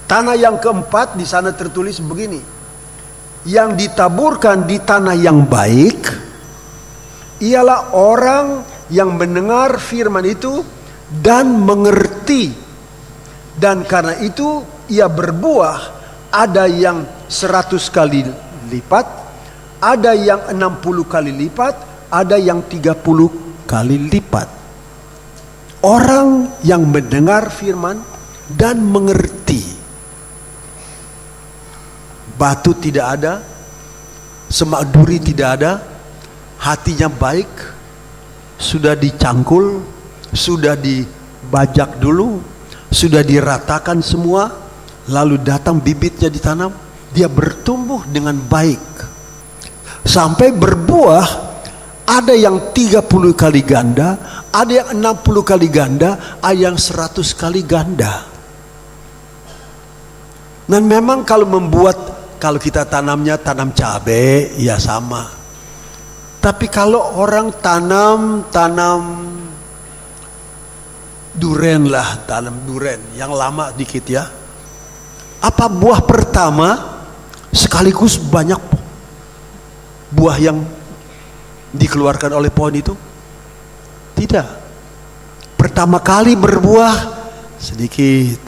Tanah yang keempat di sana tertulis begini. Yang ditaburkan di tanah yang baik ialah orang yang mendengar firman itu dan mengerti. Dan karena itu ia berbuah, ada yang 100 kali lipat, ada yang 60 kali lipat, ada yang 30 kali lipat. Orang yang mendengar firman dan mengerti. Batu tidak ada, semak duri tidak ada, hatinya baik, sudah dicangkul, sudah dibajak dulu, sudah diratakan semua, lalu datang bibitnya ditanam, dia bertumbuh dengan baik sampai berbuah. Ada yang 30 kali ganda, ada yang 60 kali ganda, ada yang 100 kali ganda. Dan memang kalau kita tanamnya tanam cabai, ya sama. Tapi kalau orang tanam duren lah, tanam duren yang lama dikit ya. Apa buah pertama sekaligus banyak buah yang dikeluarkan oleh pohon itu? Tidak. Pertama kali berbuah sedikit,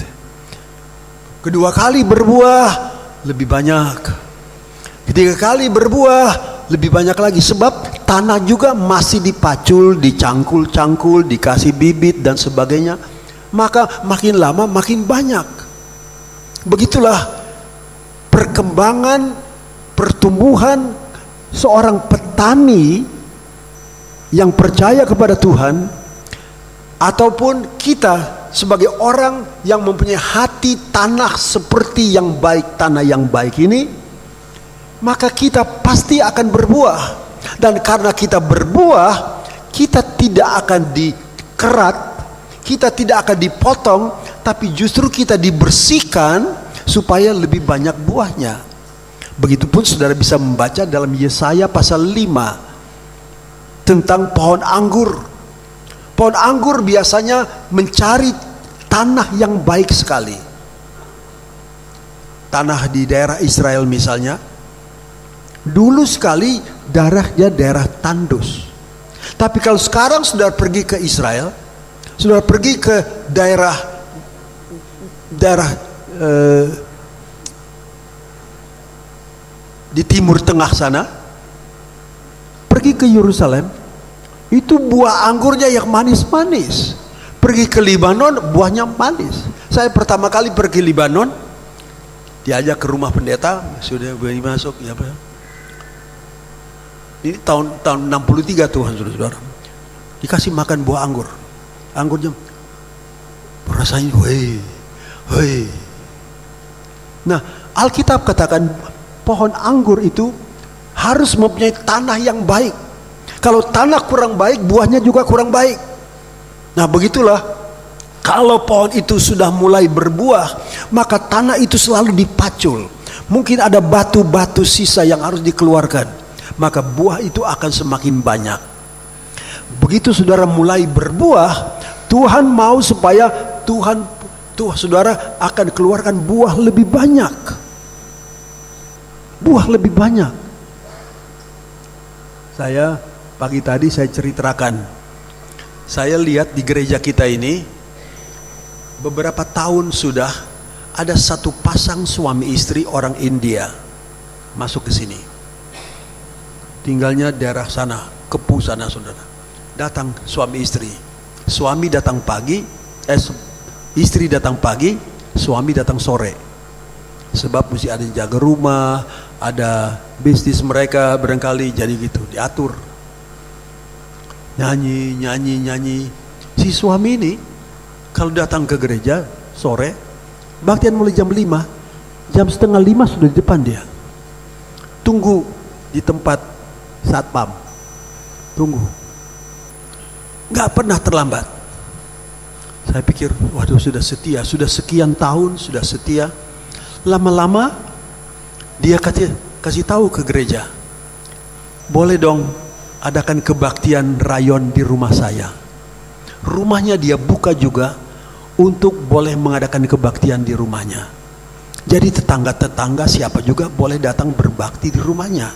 kedua kali berbuah lebih banyak, ketiga kali berbuah lebih banyak lagi, sebab tanah juga masih dipacul, dicangkul-cangkul, dikasih bibit dan sebagainya, maka makin lama makin banyak. Begitulah perkembangan pertumbuhan seorang petani yang percaya kepada Tuhan, ataupun kita sebagai orang yang mempunyai hati tanah seperti yang baik, tanah yang baik ini, maka kita pasti akan berbuah. Dan karena kita berbuah, kita tidak akan dikerat, kita tidak akan dipotong, tapi justru kita dibersihkan supaya lebih banyak buahnya. Begitupun saudara bisa membaca dalam Yesaya pasal 5 tentang pohon anggur. Pohon anggur biasanya mencari tanah yang baik sekali. Tanah di daerah Israel misalnya, dulu sekali daerahnya daerah tandus. Tapi kalau sekarang saudara pergi ke Israel, saudara pergi ke daerah di timur tengah sana, pergi ke Yerusalem, itu buah anggurnya yang manis-manis. Pergi ke Libanon, buahnya manis. Saya pertama kali pergi Libanon, diajak ke rumah pendeta, sudah boleh masuk ya Pak. Ini tahun 63 Tuhan saudara. Dikasih makan buah anggur. Anggurnya rasanya hei. Nah, Alkitab katakan pohon anggur itu harus mempunyai tanah yang baik. Kalau tanah kurang baik, buahnya juga kurang baik. Nah, begitulah kalau pohon itu sudah mulai berbuah, maka tanah itu selalu dipacul. Mungkin ada batu-batu sisa yang harus dikeluarkan, maka buah itu akan semakin banyak. Begitu saudara mulai berbuah, Tuhan mau supaya saudara akan keluarkan buah lebih banyak. Buah lebih banyak. Saya pagi tadi saya ceritakan, saya lihat di gereja kita ini beberapa tahun sudah ada satu pasang suami istri orang India masuk ke sini. Tinggalnya daerah sana, Kepu sana saudara. Datang suami istri. Suami datang pagi, istri datang pagi, suami datang sore. Sebab mesti ada jaga rumah, ada bisnis mereka barangkali, jadi gitu diatur. Nyanyi. Si suami ini kalau datang ke gereja sore, baktian mulai jam 5, jam setengah 5 sudah di depan dia. Tunggu di tempat satpam. Tunggu. Nggak pernah terlambat. Saya pikir, waduh sudah setia, sudah sekian tahun, sudah setia. Lama-lama dia kasih tahu ke gereja, boleh dong adakan kebaktian rayon di rumah saya. Rumahnya dia buka juga untuk boleh mengadakan kebaktian di rumahnya. Jadi tetangga-tetangga siapa juga boleh datang berbakti di rumahnya.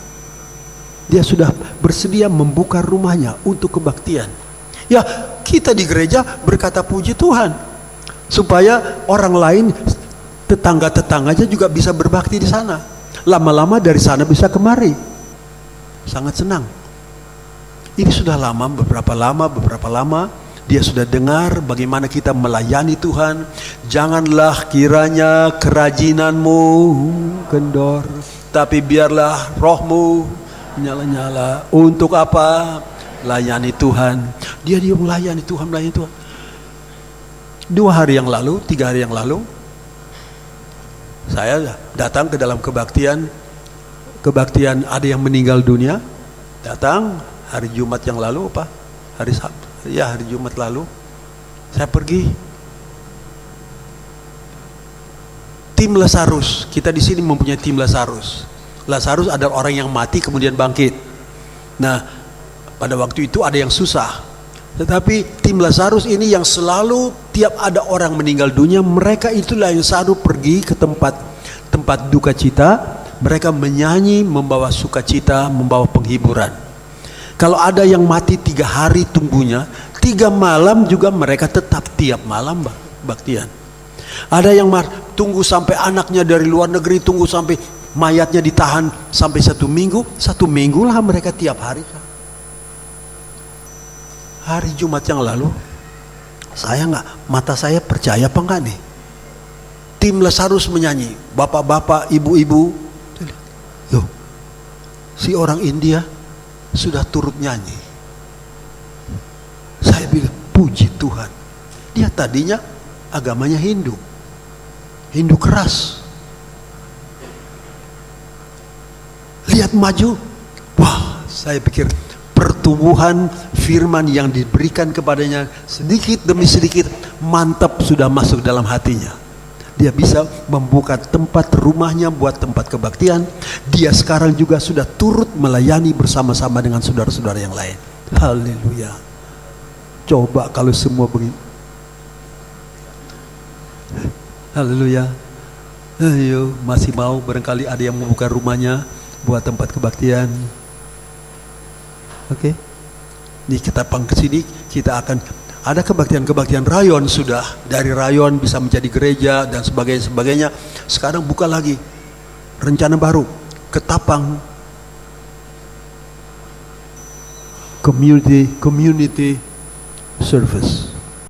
Dia sudah bersedia membuka rumahnya untuk kebaktian. Ya, kita di gereja berkata puji Tuhan, supaya orang lain, tetangga-tetangganya juga bisa berbakti di sana. Lama-lama dari sana bisa kemari. Sangat senang. Ini sudah lama, beberapa lama dia sudah dengar bagaimana kita melayani Tuhan. Janganlah kiranya kerajinanmu kendor, tapi biarlah rohmu nyala-nyala. Untuk apa? Layani Tuhan. Dia melayani Tuhan, melayani Tuhan. 3 hari yang lalu, saya datang ke dalam kebaktian ada yang meninggal dunia. Datang hari Jumat yang lalu, hari Jumat lalu, saya pergi. Tim Lazarus, kita di sini mempunyai tim Lazarus. Lazarus adalah orang yang mati kemudian bangkit. Nah, pada waktu itu ada yang susah. Tetapi tim Lazarus ini yang selalu tiap ada orang meninggal dunia, mereka itulah yang selalu pergi ke tempat duka cita. Mereka menyanyi, membawa sukacita, membawa penghiburan. Kalau ada yang mati 3 hari tunggunya, 3 malam juga mereka tetap tiap malam baktian. Ada yang tunggu sampai anaknya dari luar negeri, tunggu sampai mayatnya ditahan sampai 1 minggu. 1 minggu lah mereka tiap hari. Hari Jumat yang lalu, mata saya percaya apa enggak nih? Tim Lazarus menyanyi, bapak-bapak, ibu-ibu. Loh, si orang India sudah turut nyanyi. Saya bilang, puji Tuhan. Dia tadinya agamanya Hindu keras. Lihat maju, wah, saya pikir pertumbuhan firman yang diberikan kepadanya sedikit demi sedikit mantap sudah masuk dalam hatinya. Dia bisa membuka tempat rumahnya buat tempat kebaktian. Dia sekarang juga sudah turut melayani bersama-sama dengan saudara-saudara yang lain. Haleluya. Coba kalau semua begini. Haleluya. Ayo, masih mau barangkali ada yang membuka rumahnya buat tempat kebaktian. Oke. Ini kita ke sini, kita akan ada kebaktian-kebaktian rayon, sudah dari rayon bisa menjadi gereja dan sebagainya. Sekarang buka lagi rencana baru, Ketapang community service.